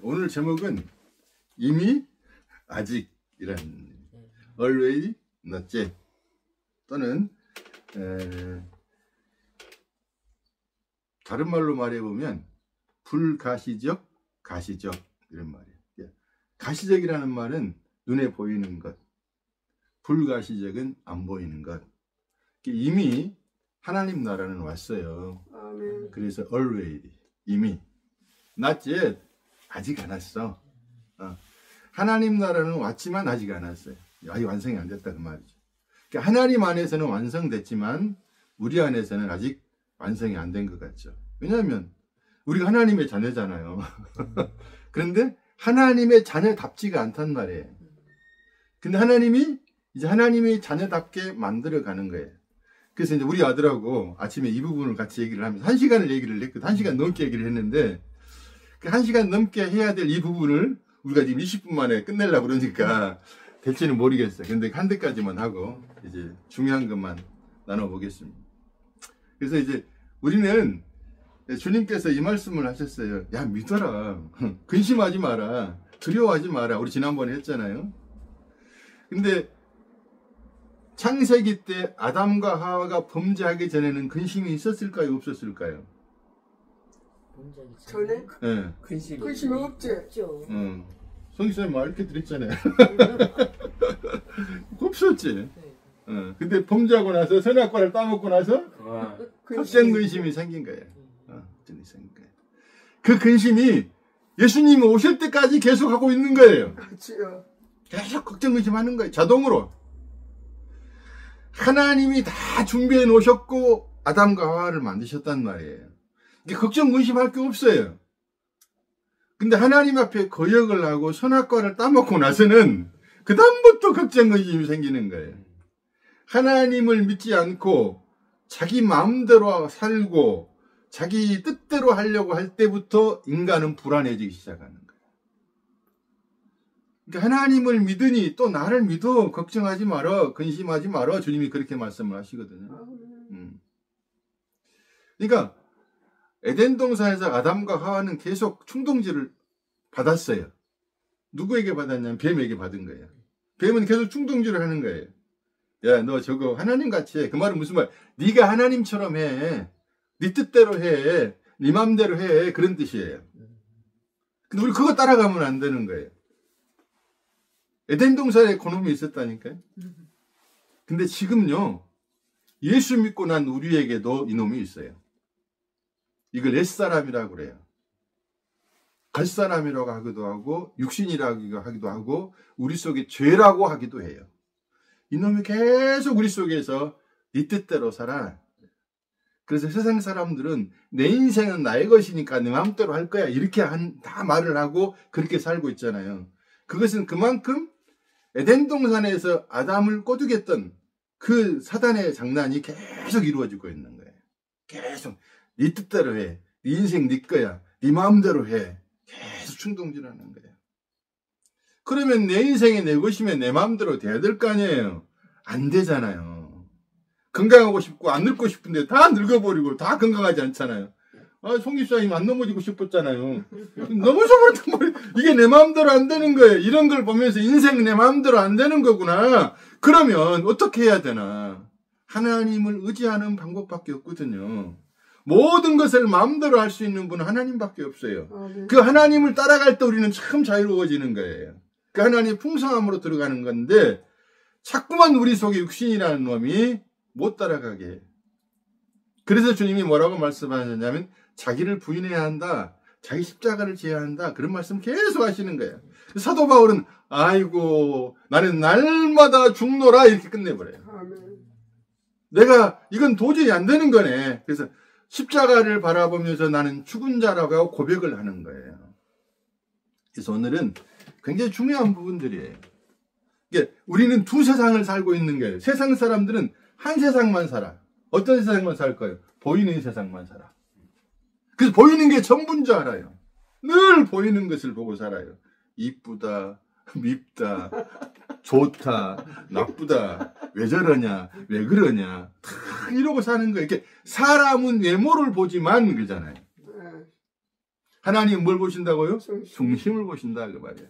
오늘 제목은 이미 아직이란 already not yet 또는 다른 말로 말해보면 불가시적, 가시적 이런 말이에요. 가시적이라는 말은 눈에 보이는 것, 불가시적은 안 보이는 것. 이미 하나님 나라는 왔어요. 아멘. 그래서 already 이미 not yet 아직 안 왔어. 하나님 나라는 왔지만 아직 안 왔어요. 아직 완성이 안 됐다 그 말이죠. 그러니까 하나님 안에서는 완성됐지만 우리 안에서는 아직 완성이 안 된 것 같죠. 왜냐하면 우리가 하나님의 자녀잖아요. 그런데 하나님의 자녀답지가 않단 말이에요. 근데 하나님이 이제 하나님의 자녀답게 만들어 가는 거예요. 그래서 이제 우리 아들하고 아침에 이 부분을 같이 얘기를 하면서 1시간을 얘기를 했거든. 1시간 넘게 얘기를 했는데 그 1시간 넘게 해야 될 이 부분을 우리가 지금 20분 만에 끝내려고 그러니까 될지는 모르겠어요. 근데 한 대까지만 하고 이제 중요한 것만 나눠보겠습니다. 그래서 이제 우리는 주님께서 이 말씀을 하셨어요. 야, 믿어라. 근심하지 마라. 두려워하지 마라. 우리 지난번에 했잖아요. 근데 창세기 때 아담과 하와가 범죄하기 전에는 근심이 있었을까요? 없었을까요? 전에? 네. 근심이 없지. 성기사님 말 이렇게 드렸잖아요. 없었지. 근데 범죄하고 나서 선악과를 따먹고 나서 확정 근심이 생긴 거예요. 그 근심이 예수님이 오실 때까지 계속 하고 있는 거예요. 그렇지요. 계속 걱정 근심하는 거예요. 자동으로. 하나님이 다 준비해 놓으셨고 아담과 하와를 만드셨단 말이에요. 이게 걱정 근심할 게 없어요. 근데 하나님 앞에 거역을 하고 선악과를 따먹고 나서는 그 다음부터 걱정 근심이 생기는 거예요. 하나님을 믿지 않고 자기 마음대로 살고 자기 뜻대로 하려고 할 때부터 인간은 불안해지기 시작하는 거예요. 그러니까 하나님을 믿으니 또 나를 믿어. 걱정하지 마라. 근심하지 마라. 주님이 그렇게 말씀을 하시거든요. 그러니까 에덴 동산에서 아담과 하와는 계속 충동질을 받았어요. 누구에게 받았냐면 뱀에게 받은 거예요. 뱀은 계속 충동질을 하는 거예요. 야, 너 저거 하나님 같이 해. 그 말은 무슨 말? 네가 하나님처럼 해. 네 뜻대로 해. 네 맘대로 해. 그런 뜻이에요. 근데 우리 그거 따라가면 안 되는 거예요. 에덴 동산에 그놈이 있었다니까요. 근데 지금요. 예수 믿고 난 우리에게도 이놈이 있어요. 이걸 옛사람이라고 그래요. 갓사람이라고 하기도 하고 육신이라고 하기도 하고 우리 속에 죄라고 하기도 해요. 이놈이 계속 우리 속에서 네 뜻대로 살아. 그래서 세상 사람들은 내 인생은 나의 것이니까 내 마음대로 할 거야. 이렇게 다 말을 하고 그렇게 살고 있잖아요. 그것은 그만큼 에덴 동산에서 아담을 꼬드겼던 그 사단의 장난이 계속 이루어지고 있는 거예요. 계속 네 뜻대로 해. 네 인생 네 거야. 네 마음대로 해. 계속 충동질하는 거예요. 그러면 내 인생이 내 것이면 내 마음대로 돼야 될 거 아니에요. 안 되잖아요. 건강하고 싶고 안 늙고 싶은데 다 늙어버리고 다 건강하지 않잖아요. 송 집사님 안 넘어지고 싶었잖아요. 넘어져버렸단 말이에요. 이게 내 마음대로 안 되는 거예요. 이런 걸 보면서 인생 내 마음대로 안 되는 거구나. 그러면 어떻게 해야 되나? 하나님을 의지하는 방법밖에 없거든요. 모든 것을 마음대로 할 수 있는 분은 하나님밖에 없어요. 그 하나님을 따라갈 때 우리는 참 자유로워지는 거예요. 그 하나님의 풍성함으로 들어가는 건데 자꾸만 우리 속에 육신이라는 놈이 못 따라가게 해요. 그래서 주님이 뭐라고 말씀하셨냐면 자기를 부인해야 한다. 자기 십자가를 지어야 한다. 그런 말씀 계속 하시는 거예요. 사도 바울은 아이고 나는 날마다 죽노라 이렇게 끝내버려요. 내가 이건 도저히 안 되는 거네. 그래서 십자가를 바라보면서 나는 죽은 자라고 고백을 하는 거예요. 그래서 오늘은 굉장히 중요한 부분들이에요. 이게 우리는 두 세상을 살고 있는 거예요. 세상 사람들은 한 세상만 살아. 어떤 세상만 살 거예요? 보이는 세상만 살아. 그래서 보이는 게 전부인 줄 알아요. 늘 보이는 것을 보고 살아요. 이쁘다, 밉다, 좋다, 나쁘다, 왜 저러냐, 왜 그러냐, 다 이러고 사는 거예요. 이렇게 사람은 외모를 보지만 그러잖아요. 하나님은 뭘 보신다고요? 중심. 중심을 보신다 그 말이에요.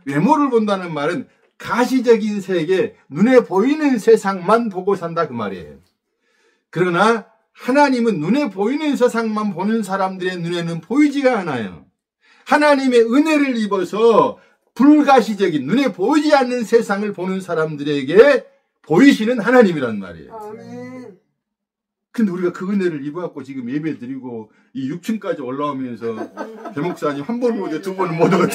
외모를 본다는 말은 가시적인 세계, 눈에 보이는 세상만 보고 산다 그 말이에요. 그러나 하나님은 눈에 보이는 세상만 보는 사람들의 눈에는 보이지가 않아요. 하나님의 은혜를 입어서 불가시적인 눈에 보이지 않는 세상을 보는 사람들에게 보이시는 하나님이란 말이에요. 아멘. 근데 우리가 그 은혜를 입어갖고 지금 예배 드리고 이 6층까지 올라오면서 대목사님 한 번 못해 두 번 못 오게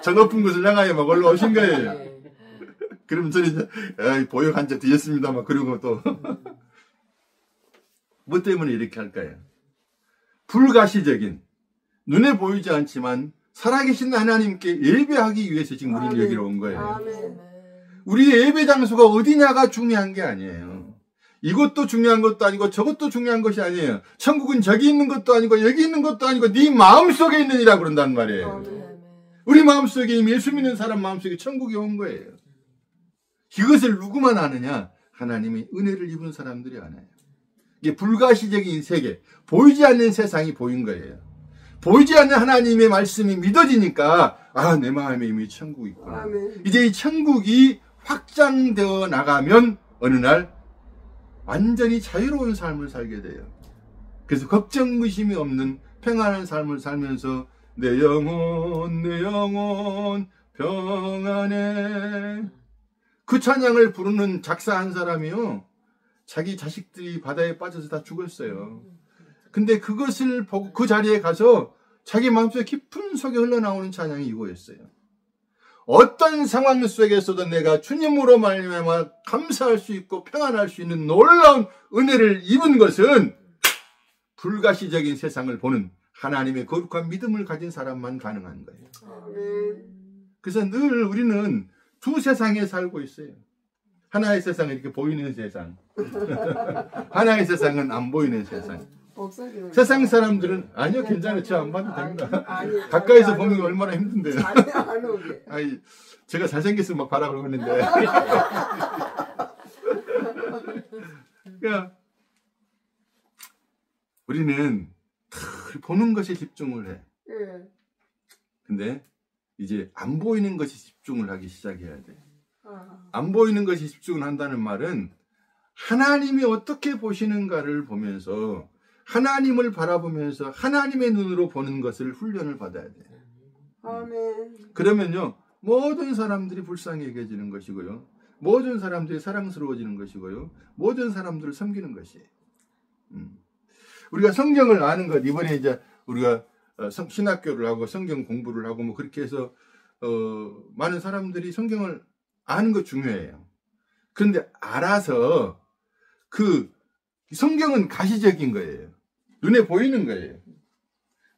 저 높은 곳을 향하여 막 올라오신 거예요. 그러면 저는 이제 보역 한자 드렸습니다 막 그러고 또 뭐 때문에 이렇게 할까요? 불가시적인 눈에 보이지 않지만 살아계신 하나님께 예배하기 위해서 지금 우리는 아멘. 여기로 온 거예요. 아멘. 우리의 예배 장소가 어디냐가 중요한 게 아니에요. 이것도 중요한 것도 아니고 저것도 중요한 것이 아니에요. 천국은 저기 있는 것도 아니고 여기 있는 것도 아니고 네 마음속에 있느니라 그런단 말이에요. 아멘. 우리 마음속에 이미 예수 믿는 사람 마음속에 천국이 온 거예요. 이것을 누구만 아느냐? 하나님의 은혜를 입은 사람들이 아나요. 이게 불가시적인 세계, 보이지 않는 세상이 보인 거예요. 보이지 않는 하나님의 말씀이 믿어지니까 내 마음에 이미 천국이 있구나. 아멘. 이제 이 천국이 확장되어 나가면 어느 날 완전히 자유로운 삶을 살게 돼요. 그래서 걱정 의심이 없는 평안한 삶을 살면서 내 영혼 평안해 그 찬양을 부르는 작사한 사람이요, 자기 자식들이 바다에 빠져서 다 죽었어요. 근데 그것을 보고 그 자리에 가서 자기 마음속에 깊은 속에 흘러나오는 찬양이 이거였어요. 어떤 상황 속에서도 내가 주님으로 말미암아 감사할 수 있고 평안할 수 있는 놀라운 은혜를 입은 것은 불가시적인 세상을 보는 하나님의 거룩한 믿음을 가진 사람만 가능한 거예요. 아멘. 그래서 늘 우리는 두 세상에 살고 있어요. 하나의 세상은 이렇게 보이는 세상, 하나의 세상은 안 보이는 세상. 목소리는 세상 사람들은 아니요, 괜찮아요, 저 안 봐도 됩니다. 아니, 가까이서 보는 게 얼마나 힘든데요. 아니, 안 오게. 아니, 제가 잘생겼으면 막 봐라 그러고 있는데. 그러니까 우리는 늘 보는 것에 집중을 해. 예. 근데 이제 안 보이는 것에 집중을 하기 시작해야 돼. 아, 안 보이는 것에 집중을 한다는 말은 하나님이 어떻게 보시는가를 보면서, 하나님을 바라보면서 하나님의 눈으로 보는 것을 훈련을 받아야 돼. 아멘. 그러면요, 모든 사람들이 불쌍히 여겨지는 것이고요, 모든 사람들이 사랑스러워지는 것이고요, 모든 사람들을 섬기는 것이에요. 우리가 성경을 아는 것, 이번에 이제 우리가 신학교를 하고 성경 공부를 하고 뭐 그렇게 해서 많은 사람들이 성경을 아는 것 중요해요. 그런데 알아서 그 성경은 가시적인 거예요. 눈에 보이는 거예요.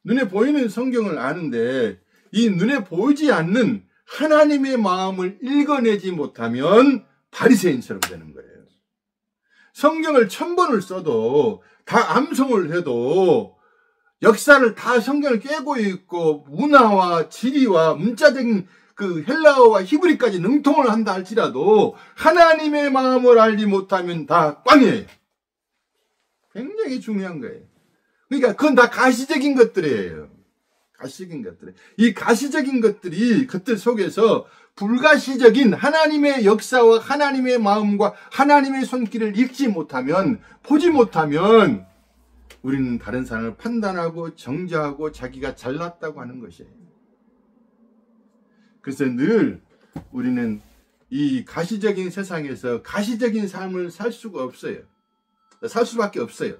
눈에 보이는 성경을 아는데 이 눈에 보이지 않는 하나님의 마음을 읽어내지 못하면 바리새인처럼 되는 거예요. 성경을 1000번을 써도 다 암송을 해도 역사를 다 성경을 깨고 있고 문화와 지리와 문자적인 그 헬라어와 히브리까지 능통을 한다 할지라도 하나님의 마음을 알지 못하면 다 꽝이에요. 굉장히 중요한 거예요. 그러니까 그건 다 가시적인 것들이에요. 가시적인 것들. 이 가시적인 것들 속에서 불가시적인 하나님의 역사와 하나님의 마음과 하나님의 손길을 읽지 못하면, 보지 못하면 우리는 다른 사람을 판단하고 정죄하고 자기가 잘났다고 하는 것이에요. 그래서 늘 우리는 이 가시적인 세상에서 가시적인 삶을 살 수가 없어요. 살 수밖에 없어요.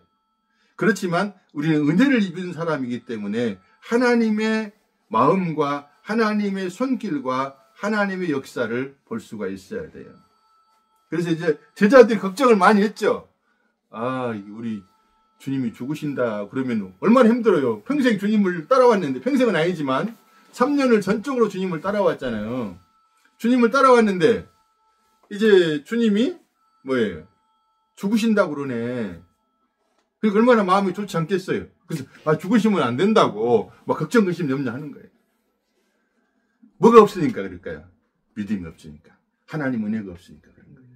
그렇지만 우리는 은혜를 입은 사람이기 때문에 하나님의 마음과 하나님의 손길과 하나님의 역사를 볼 수가 있어야 돼요. 그래서 이제 제자들이 걱정을 많이 했죠. 우리 주님이 죽으신다 그러면 얼마나 힘들어요. 평생 주님을 따라왔는데, 평생은 아니지만 3년을 전적으로 주님을 따라왔잖아요. 주님을 따라왔는데 이제 주님이 뭐예요? 죽으신다고 그러네. 그러니까 얼마나 마음이 좋지 않겠어요. 그래서 죽으시면 안 된다고 막 걱정, 의심, 염려하는 거예요. 뭐가 없으니까 그럴까요? 믿음이 없으니까. 하나님 은혜가 없으니까 그런 거예요.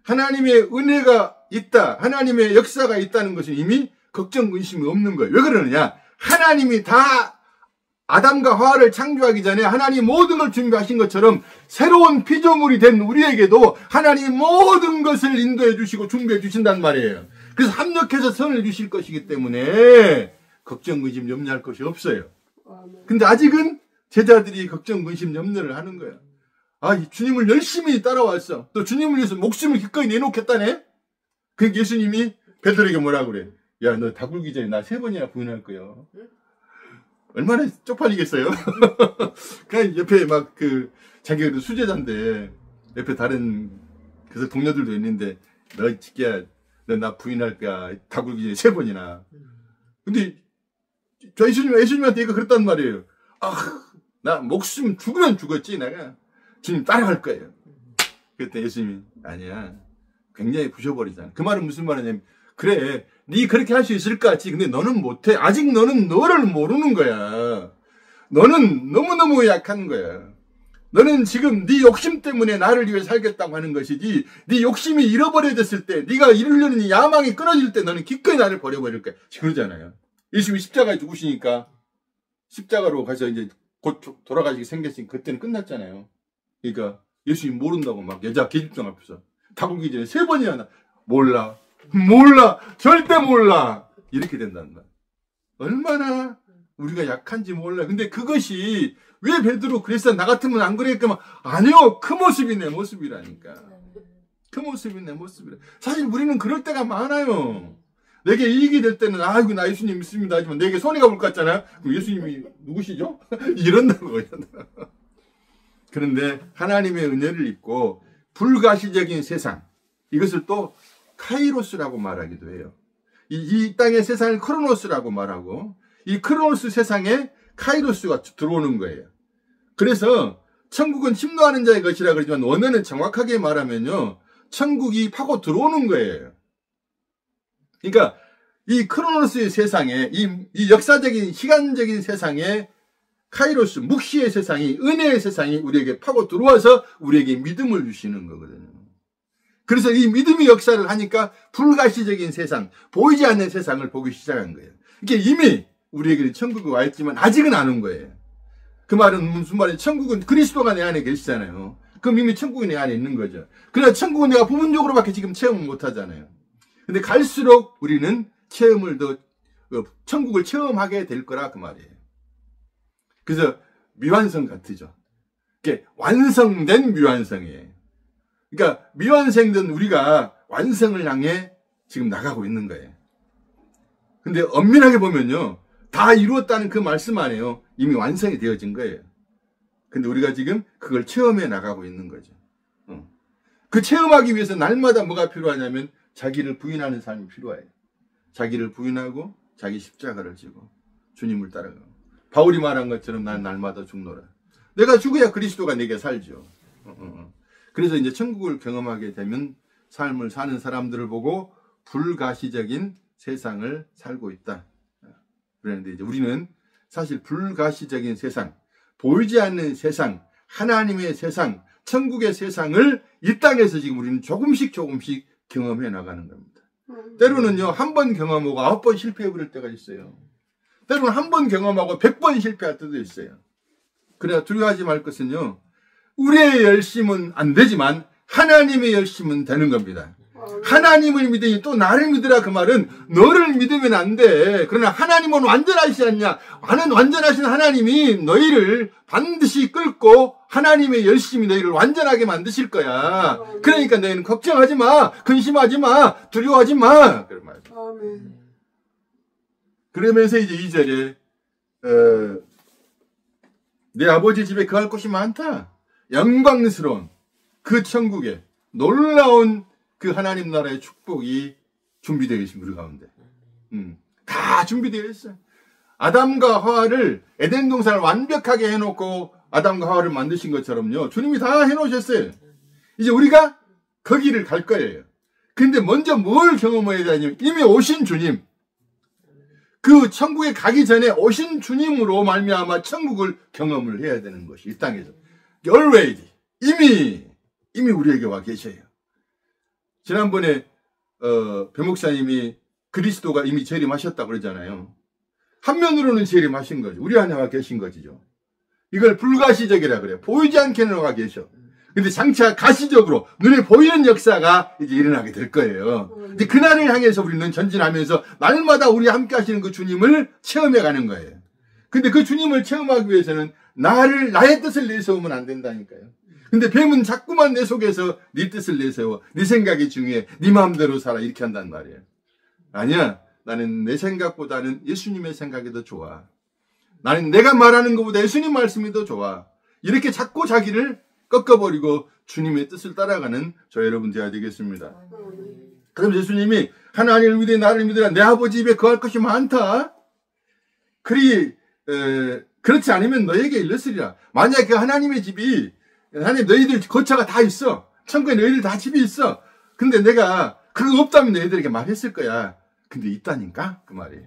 하나님의 은혜가 있다, 하나님의 역사가 있다는 것은 이미 걱정, 근심이 없는 거예요. 왜 그러느냐? 하나님이 다 아담과 하와를 창조하기 전에 하나님 모든 걸 준비하신 것처럼 새로운 피조물이 된 우리에게도 하나님 모든 것을 인도해 주시고 준비해 주신단 말이에요. 그래서 합력해서 선을 주실 것이기 때문에 걱정, 근심, 염려할 것이 없어요. 근데 아직은 제자들이 걱정, 근심, 염려를 하는 거예요. 아, 주님을 열심히 따라왔어. 또 주님을 위해서 목숨을 기꺼이 내놓겠다네? 그 예수님이 베드로에게 뭐라고 그래? 야, 너 다 굴기 전에 나 3번이나 부인할 거야. 얼마나 쪽팔리겠어요? 그냥 옆에 막 자기가 수제자인데, 옆에 다른, 그래서 동료들도 있는데, 너 지키야, 너 나 부인할 거야. 다 굴기 전에 3번이나. 근데, 예수님한테 이거 그랬단 말이에요. 아, 나 목숨 죽으면 죽었지, 내가. 주님 따라갈 거예요. 그랬더니 예수님이, 아니야. 굉장히 부셔버리잖아. 그 말은 무슨 말이냐면, 그래, 네 그렇게 할 수 있을 것 같지. 근데 너는 못해. 아직 너는 너를 모르는 거야. 너는 너무너무 약한 거야. 너는 지금 네 욕심 때문에 나를 위해 살겠다고 하는 것이지, 네 욕심이 잃어버려졌을 때, 네가 이루려는 이 야망이 끊어질 때 너는 기꺼이 나를 버려버릴 거야. 그러잖아요. 예수님이 십자가에 죽으시니까 십자가로 가서 이제 곧 돌아가시게 생겼으니 그때는 끝났잖아요. 그러니까 예수님 모른다고 막 여자 계집종 앞에서 다 굴기 전에 3번이나 몰라. 절대 몰라. 이렇게 된다는 거야. 얼마나 우리가 약한지 몰라. 근데 그것이 왜 베드로 그랬어? 나 같으면 안 그랬겠만. 아니요. 그 모습이 내 모습이라니까. 그 모습이 내 모습이라. 사실 우리는 그럴 때가 많아요. 내게 이익이 될 때는 아이고 나 예수님 믿습니다 하지만 내게 손해가 볼 것 같잖아요. 그럼 예수님이 누구시죠? 이런다고. 그런데 하나님의 은혜를 입고 불가시적인 세상, 이것을 또 카이로스라고 말하기도 해요. 이 땅의 세상을 크로노스라고 말하고, 이 크로노스 세상에 카이로스가 들어오는 거예요. 그래서 천국은 침노하는 자의 것이라 그러지만 원어는 정확하게 말하면요, 천국이 파고 들어오는 거예요. 그러니까 이 크로노스의 세상에, 이 역사적인 시간적인 세상에 카이로스, 묵시의 세상이, 은혜의 세상이 우리에게 파고 들어와서 우리에게 믿음을 주시는 거거든요. 그래서 이 믿음의 역사를 하니까 불가시적인 세상, 보이지 않는 세상을 보기 시작한 거예요. 이게 이미 우리에게는 천국이 와 있지만 아직은 안 온 거예요. 그 말은 무슨 말이에요? 천국은 그리스도가 내 안에 계시잖아요. 그럼 이미 천국이 내 안에 있는 거죠. 그러나 천국은 내가 부분적으로밖에 지금 체험을 못 하잖아요. 근데 갈수록 우리는 천국을 체험하게 될 거라 그 말이에요. 그래서 미완성 같으죠. 이게 완성된 미완성이에요. 그러니까 미완성된 우리가 완성을 향해 지금 나가고 있는 거예요. 근데 엄밀하게 보면요, 다 이루었다는 그 말씀 안에요, 이미 완성이 되어진 거예요. 근데 우리가 지금 그걸 체험해 나가고 있는 거죠. 그 체험하기 위해서 날마다 뭐가 필요하냐면 자기를 부인하는 삶이 필요해요. 자기를 부인하고 자기 십자가를 지고 주님을 따라가고, 바울이 말한 것처럼 난 날마다 죽노라. 내가 죽어야 그리스도가 내게 살죠. 그래서 이제 천국을 경험하게 되면 삶을 사는 사람들을 보고 불가시적인 세상을 살고 있다. 그런데 이제 우리는 사실 불가시적인 세상, 보이지 않는 세상, 하나님의 세상, 천국의 세상을 이 땅에서 지금 우리는 조금씩 경험해 나가는 겁니다. 때로는요, 한 번 경험하고 9번 실패해 버릴 때가 있어요. 때로는 한 번 경험하고 100번 실패할 때도 있어요. 그래야 두려워하지 말 것은요, 우리의 열심은 안 되지만 하나님의 열심은 되는 겁니다. 하나님을 믿으니 또 나를 믿으라. 그 말은 너를 믿으면 안 돼. 그러나 하나님은 완전하시지 않냐? 완전하신 하나님이 너희를 반드시 끌고 하나님의 열심이 너희를 완전하게 만드실 거야. 그러니까 너희는 걱정하지 마, 근심하지 마, 두려워하지 마. 그런 말. 그러면서 이제 2절에 내 아버지 집에 거할 곳이 많다. 영광스러운 그 천국에 놀라운 그 하나님 나라의 축복이 준비되어 있습니다. 우리 가운데. 다 준비되어 있어요. 아담과 하와를 에덴 동산을 완벽하게 해놓고 아담과 하와를 만드신 것처럼요, 주님이 다 해놓으셨어요. 이제 우리가 거기를 갈 거예요. 근데 먼저 뭘 경험해야 되냐면 이미 오신 주님, 그 천국에 가기 전에 오신 주님으로 말미암아 천국을 경험을 해야 되는 것이 이 땅에서 already 이미 우리에게 와 계셔요. 지난번에 배 목사님이 그리스도가 이미 재림하셨다고 그러잖아요. 한면으로는 재림하신 거죠. 우리 안에 와 계신 거죠. 이걸 불가시적이라 그래요. 보이지 않게는 와 계셔. 근데 장차 가시적으로 눈에 보이는 역사가 이제 일어나게 될 거예요. 근데 그날을 향해서 우리는 전진하면서 날마다 우리 함께 하시는 그 주님을 체험해 가는 거예요. 근데 그 주님을 체험하기 위해서는 나의 뜻을 내세우면 안 된다니까요. 근데 뱀은 자꾸만 내 속에서 네 뜻을 내세워. 네 생각이 중요해. 네 마음대로 살아. 이렇게 한단 말이에요. 아니야. 나는 내 생각보다는 예수님의 생각이 더 좋아. 나는 내가 말하는 것보다 예수님 말씀이 더 좋아. 이렇게 자꾸 자기를 꺾어버리고 주님의 뜻을 따라가는 저 여러분 되어야 되겠습니다. 그럼 예수님이 하나님을 믿으라 나를 믿으라 내 아버지 입에 거할 것이 많다. 그렇지 않으면 너에게 일렀으리라. 만약에 그 하나님의 집이 하나님 너희들 거처가 다 있어. 천국에 너희들 다 집이 있어. 근데 내가 그거 없다면 너희들에게 말했을 거야. 근데 있다니까 그 말이에요.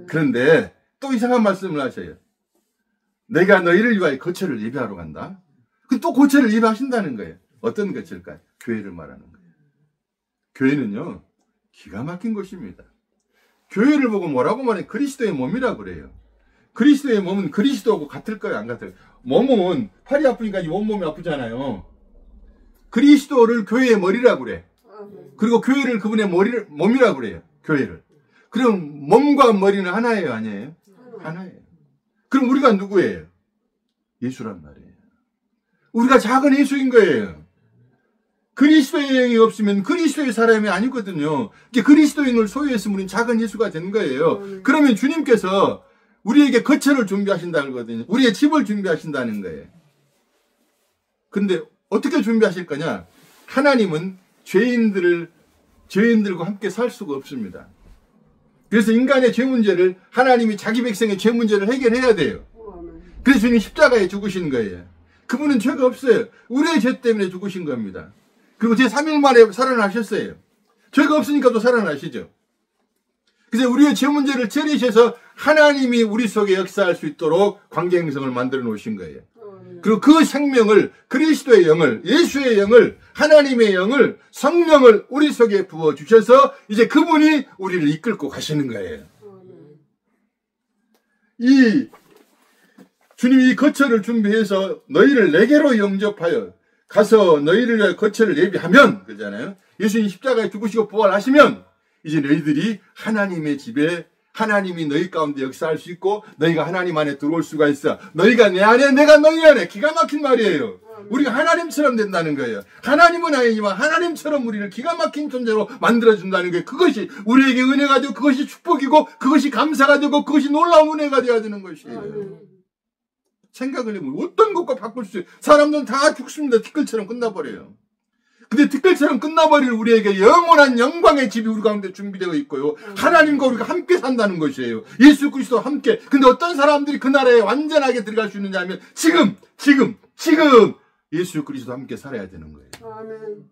그런데 또 이상한 말씀을 하셔요. 내가 너희를 위하여 거처를 예비하러 간다. 또 거처를 예비하신다는 거예요. 어떤 거처일까요? 교회를 말하는 거예요. 교회는요 기가 막힌 것입니다. 교회를 보고 뭐라고 말해? 그리스도의 몸이라고 그래요. 그리스도의 몸은 그리스도하고 같을 거예요, 안 같아요? 몸은 팔이 아프니까 이 온몸이 아프잖아요. 그리스도를 교회의 머리라고 그래. 그리고 교회를 그분의 몸이라고 그래요. 교회를. 그럼 몸과 머리는 하나예요, 아니에요? 하나예요. 그럼 우리가 누구예요? 예수란 말이에요. 우리가 작은 예수인 거예요. 그리스도의 영이 없으면 그리스도의 사람이 아니거든요. 그리스도의 영을 소유했으면 우리는 작은 예수가 된 거예요. 그러면 주님께서 우리에게 거처를 준비하신다는 거거든요. 우리의 집을 준비하신다는 거예요. 그런데 어떻게 준비하실 거냐? 하나님은 죄인들과 함께 살 수가 없습니다. 그래서 인간의 죄 문제를 하나님이 자기 백성의 죄 문제를 해결해야 돼요. 그래서 주님 십자가에 죽으신 거예요. 그분은 죄가 없어요. 우리의 죄 때문에 죽으신 겁니다. 그리고 제3일 만에 살아나셨어요. 죄가 없으니까 또 살아나시죠. 그래서 우리의 죄 문제를 처리하셔서 하나님이 우리 속에 역사할 수 있도록 관계 형성을 만들어 놓으신 거예요. 그리고 그 생명을, 그리스도의 영을, 예수의 영을, 하나님의 영을, 성령을 우리 속에 부어주셔서 이제 그분이 우리를 이끌고 가시는 거예요. 주님이 이 거처를 준비해서 너희를 내게로 영접하여 가서 너희를 위해 거처를 예비하면, 그러잖아요. 예수님 십자가에 죽으시고 부활하시면 이제 너희들이 하나님의 집에 하나님이 너희 가운데 역사할 수 있고 너희가 하나님 안에 들어올 수가 있어. 너희가 내 안에 내가 너희 안에. 기가 막힌 말이에요. 우리가 하나님처럼 된다는 거예요. 하나님은 아니지만 하나님처럼 우리를 기가 막힌 존재로 만들어준다는 거예요. 그것이 우리에게 은혜가 되고 그것이 축복이고 그것이 감사가 되고 그것이 놀라운 은혜가 되어야 되는 것이에요. 생각을 해보면 어떤 것과 바꿀 수 있어요. 사람들은 다 죽습니다. 티끌처럼 끝나버려요. 근데 티끌처럼 끝나버릴 우리에게 영원한 영광의 집이 우리 가운데 준비되어 있고요. 하나님과 우리가 함께 산다는 것이에요. 예수 그리스도와 함께. 근데 어떤 사람들이 그 나라에 완전하게 들어갈 수 있느냐 하면 지금 예수 그리스도와 함께 살아야 되는 거예요. 아멘.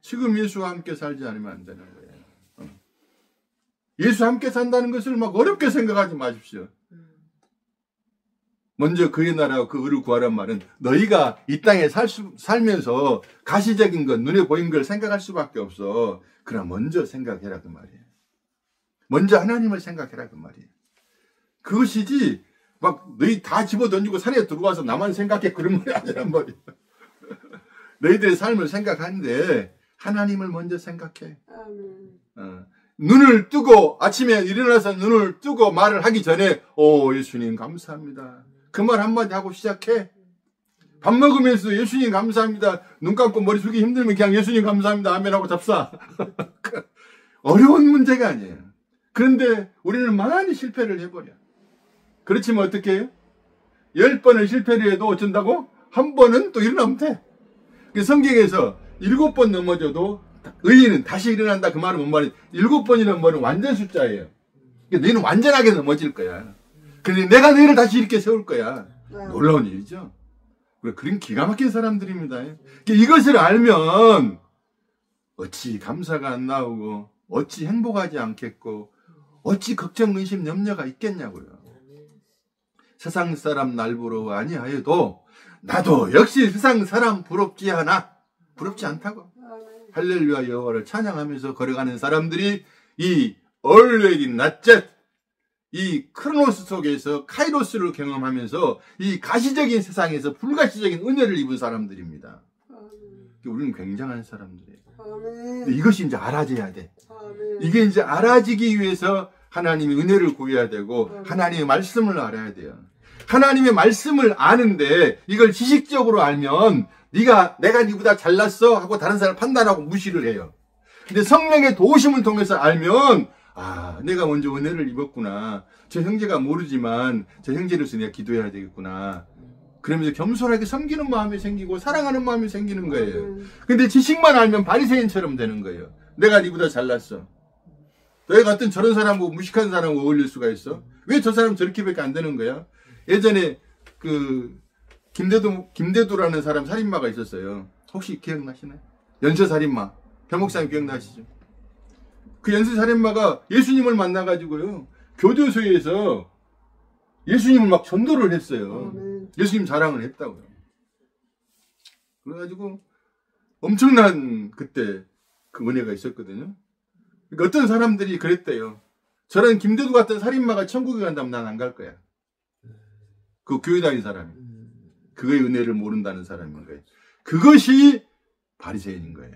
지금 예수와 함께 살지 않으면 안 되는 거예요. 예수와 함께 산다는 것을 막 어렵게 생각하지 마십시오. 먼저 그의 나라와 그 의를 구하란 말은 너희가 이 땅에 살면서 가시적인 것, 눈에 보이는 걸 생각할 수밖에 없어. 그러나 먼저 생각해라 그 말이에요. 먼저 하나님을 생각해라 그 말이에요. 그것이지 막 너희 다 집어던지고 산에 들어와서 나만 생각해 그런 말이 아니란 말이에요. 너희들의 삶을 생각하는데 하나님을 먼저 생각해. 눈을 뜨고 아침에 일어나서 눈을 뜨고 말을 하기 전에 예수님 감사합니다. 그 말 한마디 하고 시작해. 밥 먹으면서 예수님 감사합니다. 눈 감고 머리 숙이기 힘들면 그냥 예수님 감사합니다. 아멘 하고 잡사. 어려운 문제가 아니에요. 그런데 우리는 많이 실패를 해버려. 그렇지만 어떻게 해요? 10번을 실패를 해도 어쩐다고? 한 번은 또 일어나면 돼. 성경에서 7번 넘어져도 의인은 다시 일어난다. 그 말은 뭔 말이에요? 7번이라는 말은 완전 숫자예요. 너희는 완전하게 넘어질 거야. 근데 내가 너희를 다시 이렇게 세울 거야. 놀라운 일이죠. 그런 기가 막힌 사람들입니다. 이것을 알면 어찌 감사가 안 나오고 어찌 행복하지 않겠고 어찌 걱정, 의심, 염려가 있겠냐고요. 세상 사람 날 부러워 아니하여도 나도 역시 세상 사람 부럽지 않아. 부럽지 않다고. 할렐루야 여호와를 찬양하면서 걸어가는 사람들이 이 always not yet. 이 크로노스 속에서 카이로스를 경험하면서 이 가시적인 세상에서 불가시적인 은혜를 입은 사람들입니다. 우리는 굉장한 사람들이에요. 근데 이것이 이제 알아져야 돼. 이게 이제 알아지기 위해서 하나님의 은혜를 구해야 되고 하나님의 말씀을 알아야 돼요. 하나님의 말씀을 아는데 이걸 지식적으로 알면 내가 니보다 잘났어 하고 다른 사람을 판단하고 무시를 해요. 근데 성령의 도우심을 통해서 알면 내가 먼저 은혜를 입었구나. 저 형제가 모르지만 저 형제로서 내가 기도해야 되겠구나. 그러면서 겸손하게 섬기는 마음이 생기고 사랑하는 마음이 생기는 거예요. 근데 지식만 알면 바리새인처럼 되는 거예요. 내가 니보다 잘났어. 너희 같은 저런 사람하고 무식한 사람하고 어울릴 수가 있어? 왜 저 사람 저렇게밖에 안 되는 거야? 예전에 김대도라는 사람 살인마가 있었어요. 혹시 기억나시나요? 연쇄살인마. 변목사님 기억나시죠? 그 연쇄살인마가 예수님을 만나가지고요. 교도소에서 예수님을 막 전도를 했어요. 예수님 자랑을 했다고요. 그래가지고 엄청난 그때 그 은혜가 있었거든요. 그러니까 어떤 사람들이 그랬대요. 저런 김대도 같은 살인마가 천국에 간다면 난 안 갈 거야. 그 교회 다닌 사람이. 그의 은혜를 모른다는 사람인 거예요. 그것이 바리새인인 거예요.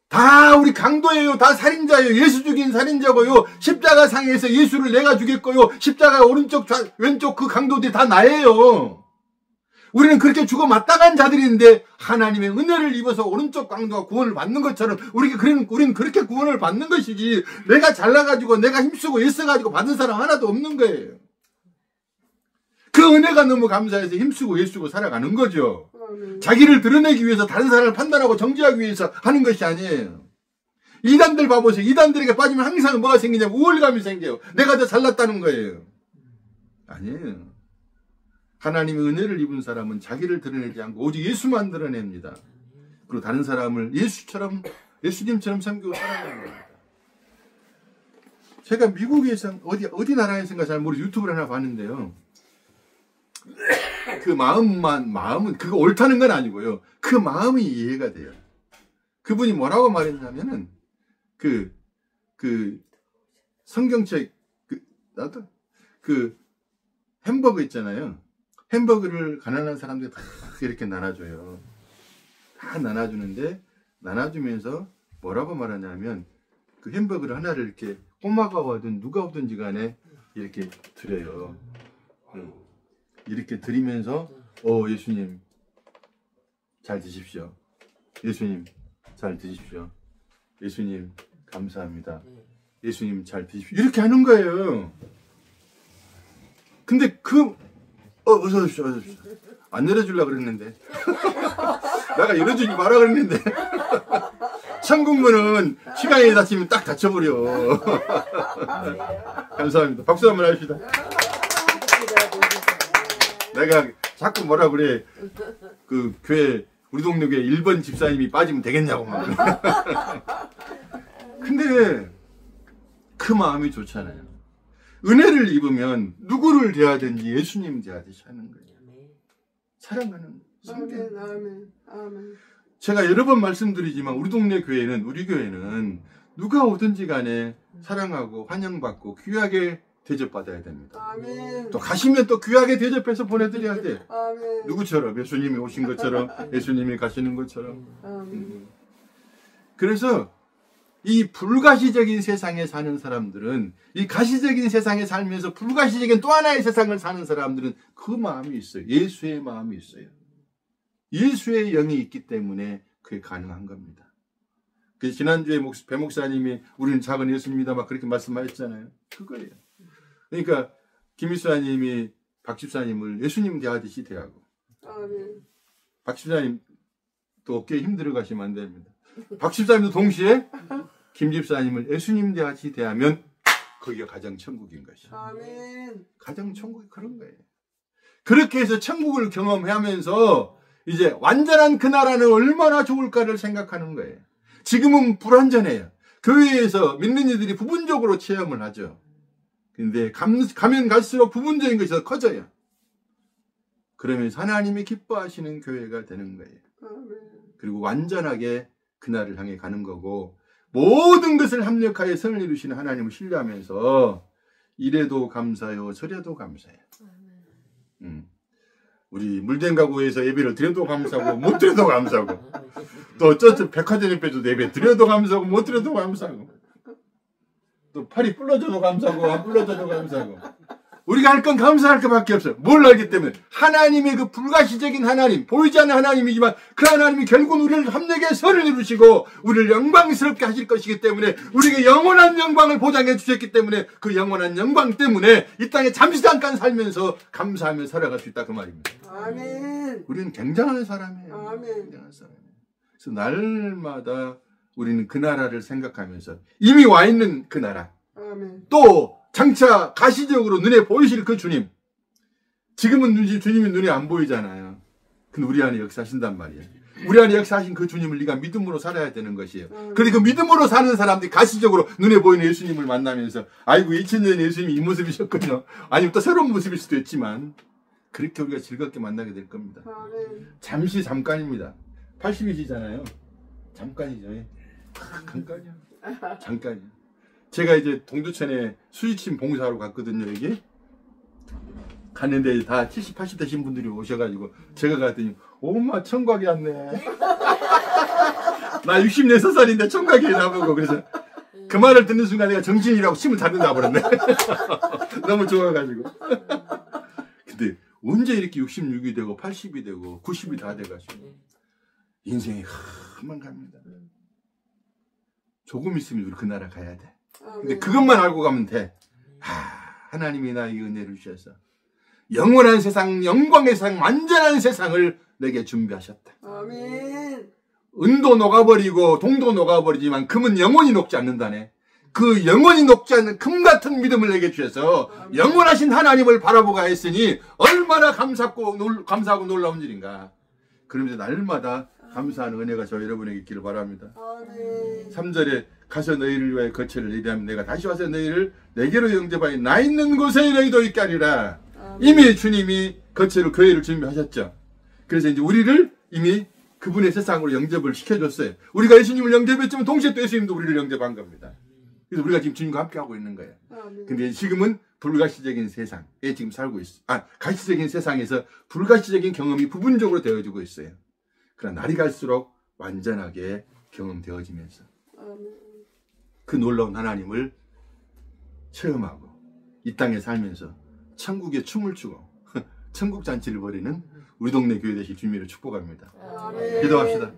다 우리 강도예요. 다 살인자예요. 예수 죽인 살인자고요. 십자가 상에서 예수를 내가 죽였고요. 십자가 오른쪽 왼쪽 그 강도들이 다 나예요. 우리는 그렇게 죽어 마땅한 자들인데 하나님의 은혜를 입어서 오른쪽 강도가 구원을 받는 것처럼 우리는 그렇게 구원을 받는 것이지 내가 잘나가지고 내가 힘쓰고 애써가지고 받은 사람 하나도 없는 거예요. 그 은혜가 너무 감사해서 힘쓰고 애쓰고 살아가는 거죠. 자기를 드러내기 위해서 다른 사람을 판단하고 정죄하기 위해서 하는 것이 아니에요. 이단들 봐보세요. 이단들에게 빠지면 항상 뭐가 생기냐면 우월감이 생겨요. 내가 더 잘났다는 거예요. 아니에요. 하나님의 은혜를 입은 사람은 자기를 드러내지 않고 오직 예수만 드러냅니다. 그리고 다른 사람을 예수님처럼 섬기고 살아가는 겁니다. 제가 미국에서 어디 나라에서인가 잘 모르겠어요. 유튜브를 하나 봤는데요. 그 마음은 그거 옳다는 건 아니고요. 그 마음이 이해가 돼요. 그분이 뭐라고 말했냐면은 성경책 햄버거 있잖아요. 햄버거를 가난한 사람들이 다 이렇게 나눠줘요. 다 나눠주는데 나눠주면서 뭐라고 말하냐면 그 햄버거를 하나를 이렇게 꼬마가 오든 누가 오든지 간에 이렇게 드려요. 이렇게 드리면서 예수님 잘 드십시오. 예수님 잘 드십시오. 예수님 감사합니다. 예수님 잘 드십시오. 이렇게 하는 거예요. 근데 어서 오십시오. 안 내려주려고 그랬는데 내가 열어주지 마라 그랬는데 천국문은 시간이 닫히면 딱 닫혀버려. 감사합니다. 박수 한번 합시다. 내가 자꾸 뭐라 그래. 그 교회 우리 동네 교회 1번 집사님이 빠지면 되겠냐고 막. 근데 그 마음이 좋잖아요. 은혜를 입으면 누구를 대하든지 예수님 대하듯이 하는 거예요. 사랑하는 성경. 아멘. 제가 여러 번 말씀드리지만 우리 동네 교회는 우리 교회는 누가 오든지 간에 사랑하고 환영받고 귀하게 대접받아야 됩니다. 아멘. 또 가시면 또 귀하게 대접해서 보내드려야 돼. 아멘. 누구처럼 예수님이 오신 것처럼 예수님이 가시는 것처럼. 아멘. 그래서 이 불가시적인 세상에 사는 사람들은 이 가시적인 세상에 살면서 불가시적인 또 하나의 세상을 사는 사람들은 그 마음이 있어요. 예수의 마음이 있어요. 예수의 영이 있기 때문에 그게 가능한 겁니다. 그래서 지난주에 배 목사님이 우리는 작은 예수입니다 막 그렇게 말씀하셨잖아요. 그거예요. 그러니까 김 집사님이 박 집사님을 예수님 대하듯이 대하고 박 집사님 또 어깨에 힘들어 가시면 안 됩니다. 박 집사님도 동시에 김 집사님을 예수님 대하듯이 대하면 거기가 가장 천국인 것이죠. 아멘. 가장 천국이 그런 거예요. 그렇게 해서 천국을 경험하면서 이제 완전한 그 나라는 얼마나 좋을까를 생각하는 거예요. 지금은 불완전해요. 교회에서 믿는 이들이 부분적으로 체험을 하죠. 근데 가면 갈수록 부분적인 것이 더 커져요. 그러면서 하나님이 기뻐하시는 교회가 되는 거예요. 그리고 완전하게 그날을 향해 가는 거고 모든 것을 합력하여 선을 이루시는 하나님을 신뢰하면서 이래도 감사요 저래도 감사해요. 우리 물된 가구에서 예배를 드려도 감사하고 못 드려도 감사하고 또 저쪽 백화점 옆에도 예배 드려도 감사하고 못 드려도 감사하고 또 팔이 불러줘도 감사하고 안 불러줘도 감사하고 우리가 할 건 감사할 것밖에 없어요. 뭘 알기 때문에 하나님의 그 불가시적인 하나님, 보이지 않는 하나님이지만 그 하나님이 결국은 우리를 합력해 선을 이루시고 우리를 영광스럽게 하실 것이기 때문에 우리에게 영원한 영광을 보장해 주셨기 때문에 그 영원한 영광 때문에 이 땅에 잠시 잠깐 살면서 감사하며 살아갈 수 있다 그 말입니다. 아멘. 우리는 굉장한 사람이에요. 아멘. 굉장한 사람이에요. 그래서 날마다 우리는 그 나라를 생각하면서 이미 와 있는 그 나라 아멘. 또 장차 가시적으로 눈에 보이실 그 주님. 지금은 주님이 눈에 안 보이잖아요. 근데 우리 안에 역사하신단 말이에요. 우리 안에 역사하신 그 주님을 네가 믿음으로 살아야 되는 것이에요. 그런데 그 믿음으로 사는 사람들이 가시적으로 눈에 보이는 예수님을 만나면서 아이고 2000년 예수님이 이 모습이셨군요. 아니면 또 새로운 모습일 수도 있지만 그렇게 우리가 즐겁게 만나게 될 겁니다. 아멘. 잠시 잠깐입니다. 80이시잖아요. 잠깐이죠. 잠깐이야. 잠깐이야. 제가 이제 동두천에 수지침 봉사하러 갔거든요, 여기. 갔는데 다 70, 80 되신 분들이 오셔가지고 제가 갔더니 엄마 청각이 왔네. 나 64살인데 청각이 나보고 그래서 그 말을 듣는 순간 내가 정신이라고 침을 다 놔버렸네. 너무 좋아가지고. 근데 언제 이렇게 66이 되고 80이 되고 90이 다 돼가지고 인생이 흠만 갑니다. 조금 있으면 우리 그 나라 가야 돼. 근데 그것만 알고 가면 돼. 하나님이 나에게 은혜를 주셔서 영원한 세상, 영광의 세상, 완전한 세상을 내게 준비하셨다. 아멘. 은도 녹아버리고 동도 녹아버리지만 금은 영원히 녹지 않는다네. 그 영원히 녹지 않는 금 같은 믿음을 내게 주셔서 영원하신 하나님을 바라보가 했으니 얼마나 감사하고 놀라운 일인가. 그러면서 날마다 감사하는 은혜가 저 여러분에게 있기를 바랍니다. 아멘. 3절에 가서 너희를 위하여 거처를 예비하면 내가 다시 와서 너희를 내게로 영접하여 나 있는 곳에 너희도 있게 하리라. 이미 주님이 거처를 교회를 준비하셨죠. 그래서 이제 우리를 이미 그분의 세상으로 영접을 시켜줬어요. 우리가 예수님을 영접했지만 동시에 또 예수님도 우리를 영접한 겁니다. 그래서 우리가 지금 주님과 함께 하고 있는 거예요. 근데 지금은 불가시적인 세상에 지금 살고 있어. 가시적인 세상에서 불가시적인 경험이 부분적으로 되어지고 있어요. 그러나 날이 갈수록 완전하게 경험되어지면서 그 놀라운 하나님을 체험하고 이 땅에 살면서 천국의 춤을 추고 천국 잔치를 벌이는 우리 동네 교회 되실 주님을 축복합니다. 아멘. 기도합시다.